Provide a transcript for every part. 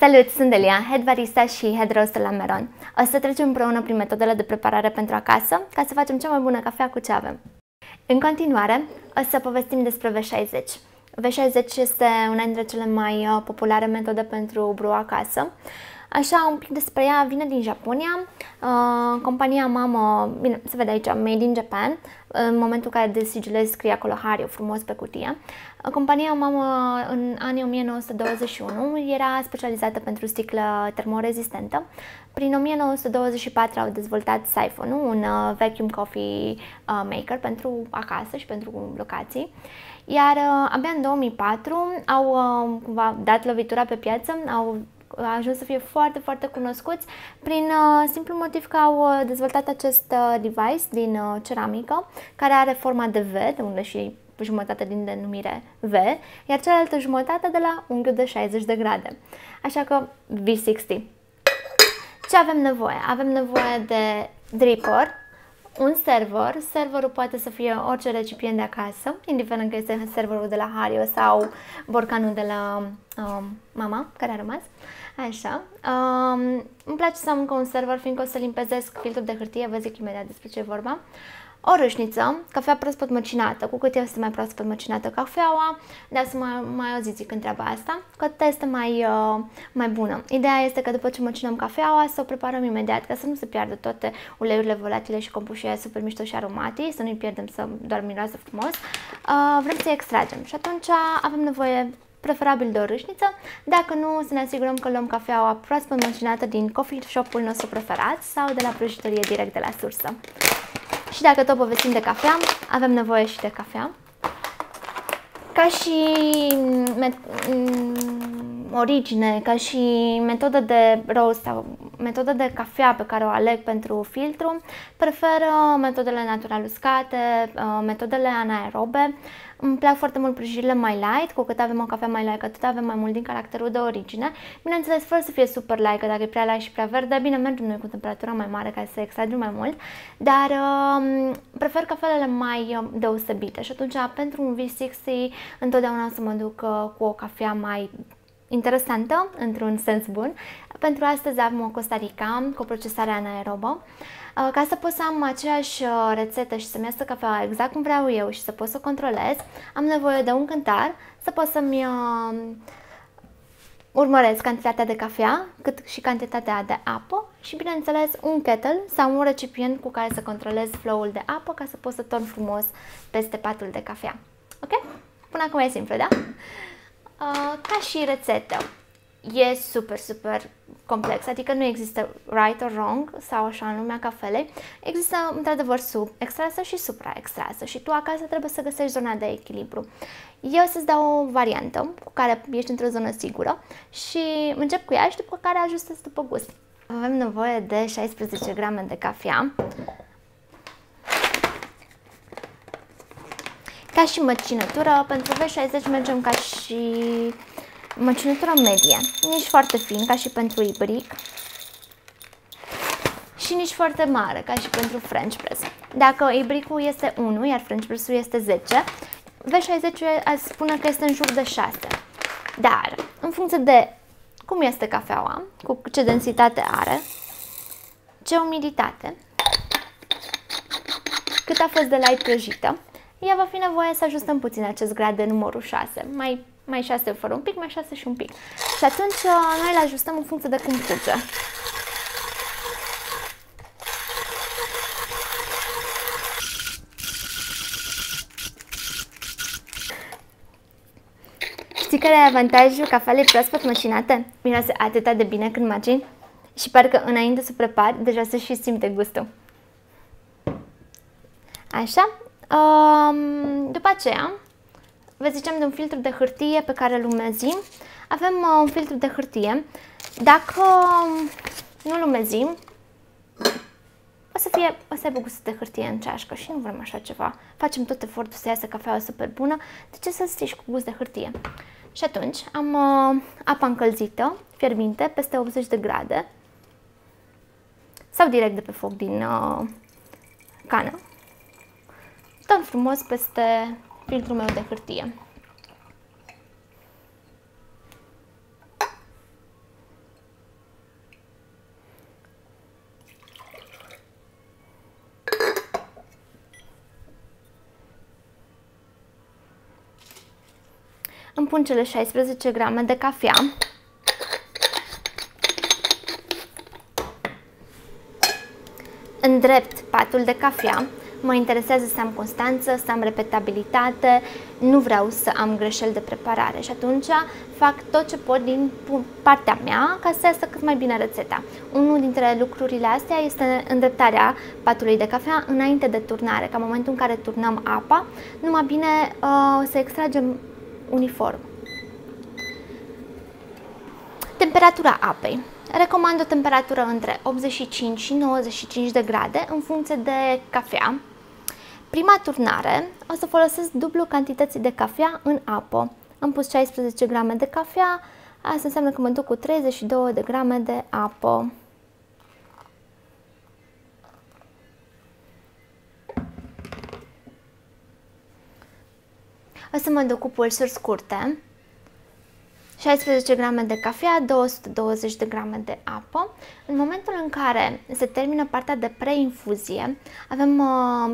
Salut, sunt Delia, Head Barista și Head Roaster la Meron. O să trecem împreună prin metodele de preparare pentru acasă, ca să facem cea mai bună cafea cu ce avem. În continuare, o să povestim despre V60. V60 este una dintre cele mai populare metode pentru brew acasă. Așa, un pic despre ea, vine din Japonia, compania mamă, bine, se vede aici, Made in Japan, în momentul în care desigilezi scrie acolo Hario frumos pe cutie. Compania mamă în anii 1921 era specializată pentru sticlă termorezistentă. Prin 1924 au dezvoltat Siphon, un vacuum coffee maker pentru acasă și pentru locații. Iar abia în 2004 au cumva dat lovitura pe piață, au ajuns să fie foarte, foarte cunoscuți prin simplu motiv că au dezvoltat acest device din ceramică care are forma de V, de unde și jumătate din denumire V, iar cealaltă jumătate de la unghiul de 60 de grade. Așa că V60. Ce avem nevoie? Avem nevoie de dripper, un server. Serverul poate să fie orice recipient de acasă, indiferent că este serverul de la Hario sau borcanul de la mama, care a rămas. Așa. Îmi place să am încă un server, fiindcă o să limpezesc filtrul de hârtie, vă zic imediat despre ce e vorba. O râșniță, cafea proaspăt măcinată, cu cât este mai proaspăt măcinată cafeaua, de să mai auziți când treaba asta, cu atât este mai bună. Ideea este că după ce măcinăm cafeaua, să o preparăm imediat, ca să nu se piardă toate uleiurile volatile și compușii super mișto și aromatii, să nu-i pierdem, să doar miroasă frumos. Vrem să-i extragem și atunci avem nevoie preferabil de o râșniță, dacă nu, să ne asigurăm că luăm cafeaua proaspăt măcinată din coffee shop-ul nostru preferat sau de la prăjitorie direct de la sursă. Și dacă tot povestim de cafea, avem nevoie și de cafea. Ca și origine, ca și metodă de roast sau metodă de cafea pe care o aleg pentru filtru, prefer metodele natural uscate, metodele anaerobe. Îmi plac foarte mult prăjirile mai light, cu cât avem o cafea mai light, cu atât avem mai mult din caracterul de origine. Bineînțeles, fără să fie super light, că dacă e prea light și prea verde, bine, mergem noi cu temperatura mai mare ca să extragem mai mult, dar prefer cafelele mai deosebite și atunci pentru un V60 întotdeauna o să mă duc cu o cafea mai interesantă, într-un sens bun. Pentru astăzi am o Costa Rica cu procesare anaerobă. Ca să pot să am aceeași rețetă și să-mi iasă cafeaua exact cum vreau eu și să pot să o controlez, am nevoie de un cântar, să pot să-mi urmăresc cantitatea de cafea, cât și cantitatea de apă și, bineînțeles, un kettle sau un recipient cu care să controlez flow-ul de apă ca să pot să torn frumos peste patul de cafea. Ok? Până acum e simplu, da? Ca și rețetă, e super, super complex, adică nu există right or wrong sau așa în lumea cafelei, există într-adevăr sub-extrasă și supra-extrasă și tu acasă trebuie să găsești zona de echilibru. Eu o să-ți dau o variantă cu care ești într-o zonă sigură și încep cu ea și după care ajustezi după gust. Avem nevoie de 16 grame de cafea. Ca și măcinătură, pentru V60 mergem ca și măcinătură medie, nici foarte fin ca și pentru ibric și nici foarte mare ca și pentru French press. Dacă ibricul este 1, iar French press-ul este 10, V60 aș spune că este în jur de 6. Dar, în funcție de cum este cafeaua, cu ce densitate are, ce umiditate, cât a fost de light prăjită, ea va fi nevoie să ajustăm puțin acest grad de numărul 6, mai 6 fără un pic, mai 6 și un pic. Și atunci noi le ajustăm în funcție de cum fuge. Știi care e avantajul cafelei proaspăt măcinate? Miroase atât de bine când macini și parcă înainte să prepari, deja se și simte gustul. Așa. După aceea, vă ziceam de un filtru de hârtie pe care îl umezim. Avem un filtru de hârtie. Dacă nu-l umezim, o să aibă gust de hârtie în ceașcă și nu vrem așa ceva. Facem tot efortul să iasă cafeaua super bună, de ce să strici cu gust de hârtie? Și atunci am apa încălzită, fierbinte, peste 80 de grade sau direct de pe foc din cană. Torn frumos peste filtrul meu de hârtie. îmi pun cele 16 grame de cafea. Îndrept patul de cafea. Mă interesează să am constanță, să am repetabilitate, nu vreau să am greșeli de preparare și atunci fac tot ce pot din partea mea ca să iasă cât mai bine rețeta. Unul dintre lucrurile astea este îndreptarea patului de cafea înainte de turnare, ca în momentul în care turnăm apa, numai bine să extragem uniform. Temperatura apei. Recomand o temperatură între 85 și 95 de grade în funcție de cafea. Prima turnare o să folosesc dublu cantității de cafea în apă. Am pus 16 grame de cafea, asta înseamnă că mă duc cu 32 de grame de apă. O să mă duc cu pulsuri scurte. 16 grame de cafea, 220 de grame de apă. În momentul în care se termină partea de preinfuzie, avem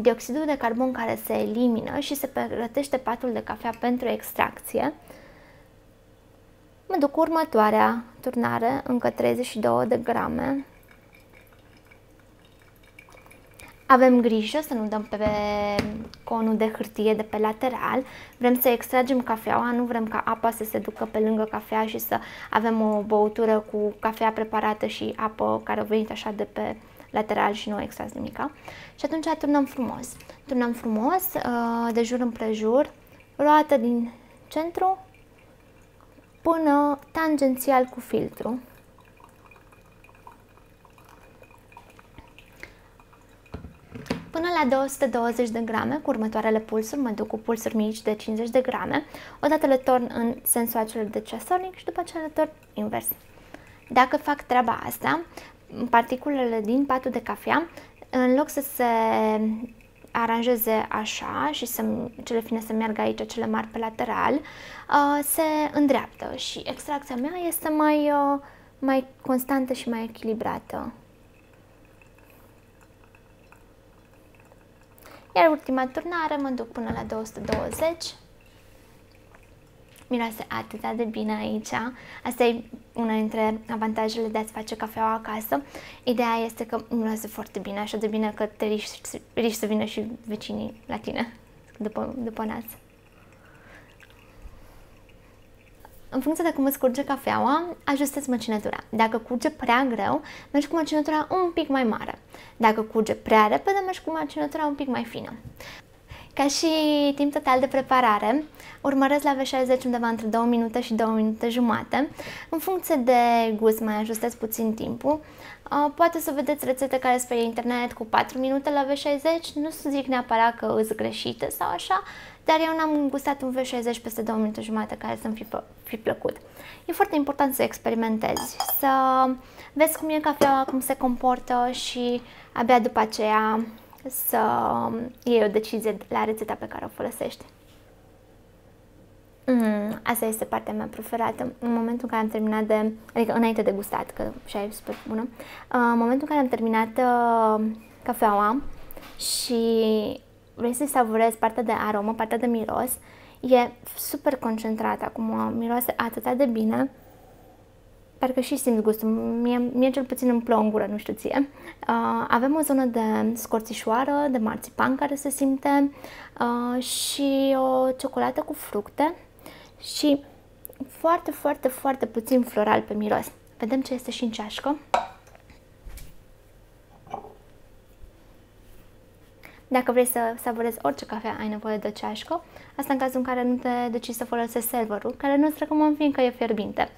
dioxidul de carbon care se elimină și se pregătește patul de cafea pentru extracție. Mă duc cu următoarea turnare, încă 32 de grame. Avem grijă să nu dăm pe conul de hârtie de pe lateral. Vrem să extragem cafeaua, nu vrem ca apa să se ducă pe lângă cafea și să avem o băutură cu cafea preparată și apă care a venit așa de pe lateral și nu a extras nimica. Și atunci turnăm frumos. Turnăm frumos, de jur împrejur, roată din centru până tangențial cu filtru. Până la 220 de grame, cu următoarele pulsuri, mă duc cu pulsuri mici de 50 de grame, odată le torn în sensul acela de ceasornic și după aceea le torn invers. Dacă fac treaba asta, particulele din patul de cafea, în loc să se aranjeze așa și cele fine să meargă aici, cele mari pe lateral, se îndreaptă și extracția mea este mai constantă și mai echilibrată. Iar ultima turnare mă duc până la 220. Miroase atât de bine aici. Asta e una dintre avantajele de a-ți face cafeaua acasă. Ideea este că miroase foarte bine, așa de bine că te riști să vină și vecinii la tine după nas. În funcție de cum îți curge cafeaua, ajustezi măcinătura. Dacă curge prea greu, mergi cu măcinătura un pic mai mare. Dacă curge prea repede, mergi cu măcinătura un pic mai fină. Ca și timp total de preparare, urmăresc la V60 undeva între 2 minute și 2 minute jumate. În funcție de gust mai ajustez puțin timpul. Poate să vedeți rețete care sunt pe internet cu 4 minute la V60, nu zic neapărat că îs greșite sau așa, dar eu n-am gustat un V60 peste 2 minute jumate care să-mi fi plăcut. E foarte important să experimentezi, să vezi cum e cafeaua, cum se comportă și abia după aceea să iei o decizie la rețeta pe care o folosești. Asta este partea mea preferată. În momentul în care am terminat adică înainte de gustat, că și aia e super bună, în momentul în care am terminat cafeaua și vrei să-i savurezi partea de aromă, partea de miros, e super concentrat acum, miroase atât de bine, parcă și simt gustul, mie cel puțin îmi plouă în gură, nu știu ție. Avem o zonă de scorțișoară, de marțipan care se simte și o ciocolată cu fructe și foarte, foarte, foarte puțin floral pe miros. Vedem ce este și în ceașcă. Dacă vrei să savurezi orice cafea, ai nevoie de o ceașcă. Asta în cazul în care nu te decizi să folosești serverul, care nu-ți recomand fiindcă e fierbinte.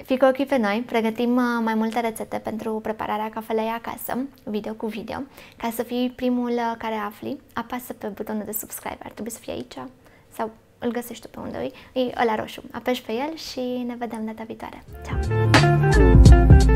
Fii cu ochii pe noi, pregătim mai multe rețete pentru prepararea cafelei acasă, video cu video. Ca să fii primul care afli, apasă pe butonul de subscribe, ar trebui să fie aici sau îl găsești tu pe unde e ăla roșu. Apeși pe el și ne vedem data viitoare. Ciao!